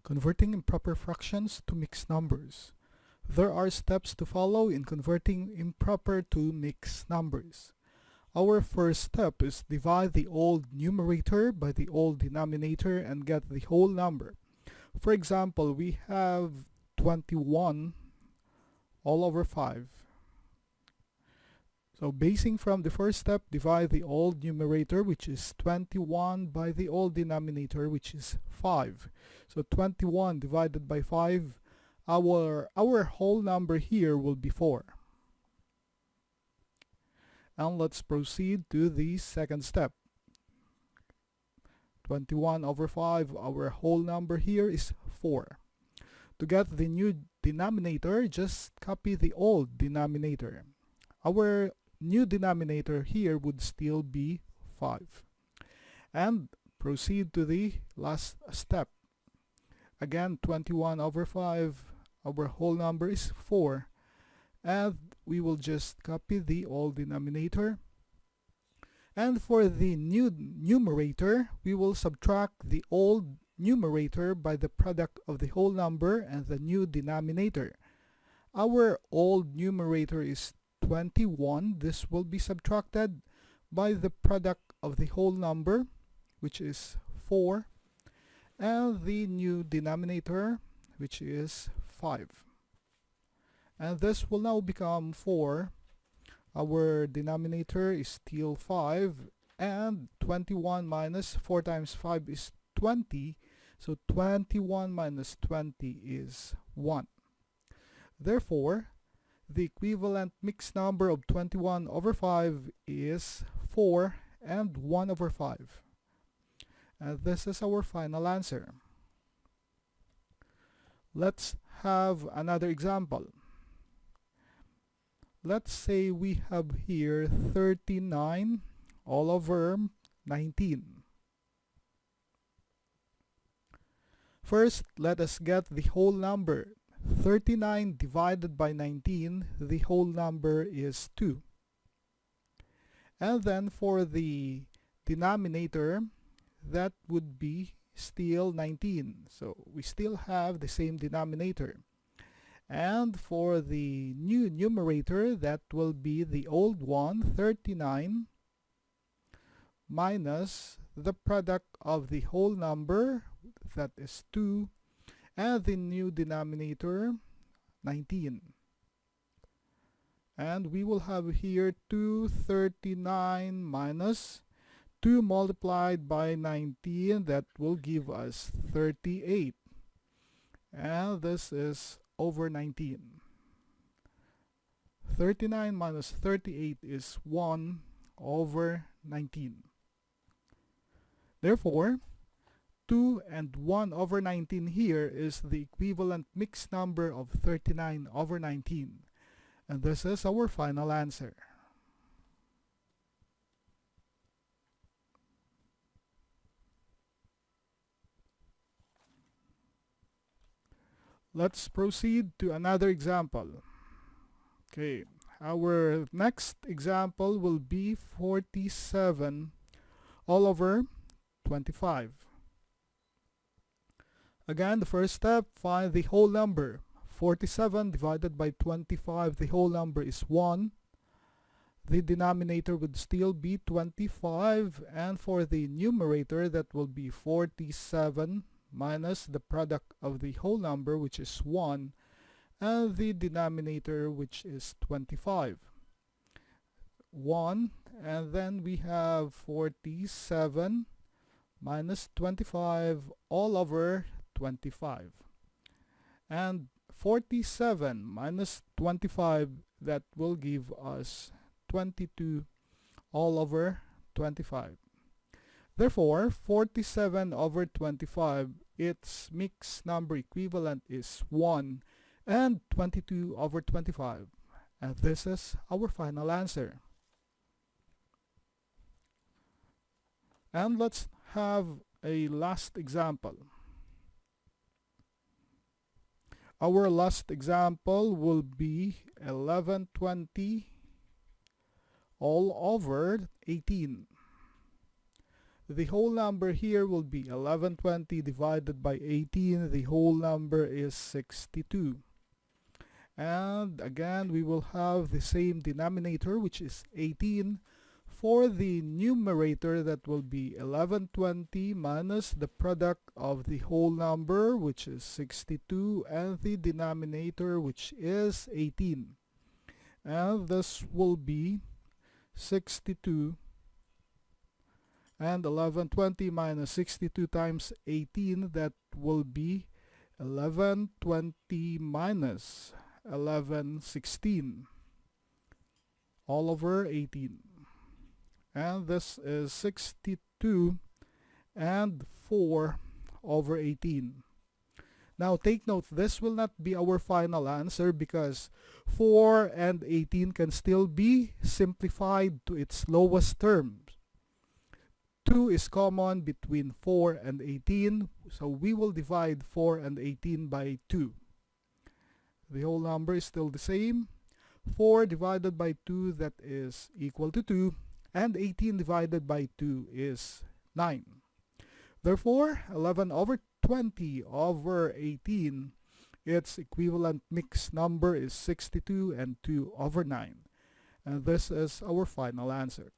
Converting improper fractions to mixed numbers. There are steps to follow in converting improper to mixed numbers. Our first step is divide the old numerator by the old denominator and get the whole number. For example, we have 21 all over 5. So basing from the first step, divide the old numerator, which is 21, by the old denominator, which is 5. So 21 divided by 5, our whole number here will be 4. And let's proceed to the second step. 21 over 5, our whole number here is 4. To get the new denominator, just copy the old denominator. Our new denominator here would still be 5. And proceed to the last step. Again, 21 over 5, our whole number is 4. And we will just copy the old denominator. And for the new numerator, we will subtract the old numerator by the product of the whole number and the new denominator. Our old numerator is 21. This will be subtracted by the product of the whole number, which is 4, and the new denominator, which is 5. And this will now become 4. Our denominator is still 5, and 21 minus 4 times 5 is 20. So 21 minus 20 is 1. Therefore, the equivalent mixed number of 21 over 5 is 4 and 1 over 5. And this is our final answer. Let's have another example. Let's say we have here 39 all over 19. First, let us get the whole number. 39 divided by 19, the whole number is 2. And then for the denominator, that would be still 19. So we still have the same denominator. And for the new numerator, that will be the old one, 39, minus the product of the whole number, that is 2, and the new denominator, 19. And we will have here 239 minus 2 multiplied by 19, that will give us 38. And this is over 19. 39 minus 38 is 1 over 19. Therefore, 2 and 1 over 19 here is the equivalent mixed number of 39 over 19. And this is our final answer. Let's proceed to another example. Okay, our next example will be 47 all over 25. Again, the first step, find the whole number. 47 divided by 25, the whole number is 1. The denominator would still be 25, and for the numerator, that will be 47 minus the product of the whole number, which is 1, and the denominator, which is 25. 1, and then we have 47 minus 25 all over 25. And 47 minus 25, that will give us 22 all over 25. Therefore, 47 over 25, its mixed number equivalent is 1, and 22 over 25. And this is our final answer. And let's have a last example. Our last example will be 1120 all over 18. The whole number here will be 1120 divided by 18. The whole number is 62. And again, we will have the same denominator, which is 18. For the numerator, that will be 1120 minus the product of the whole number, which is 62, and the denominator, which is 18. And this will be 62, and 1120 minus 62 times 18, that will be 1120 minus 1116 all over 18. And this is 62 and 4 over 18. Now take note, this will not be our final answer because 4 and 18 can still be simplified to its lowest terms. 2 is common between 4 and 18, so we will divide 4 and 18 by 2. The whole number is still the same. 4 divided by 2, that is equal to 2, and 18 divided by 2 is 9. Therefore, 11 over 20 over 18, its equivalent mixed number is 62 and 2 over 9. And this is our final answer.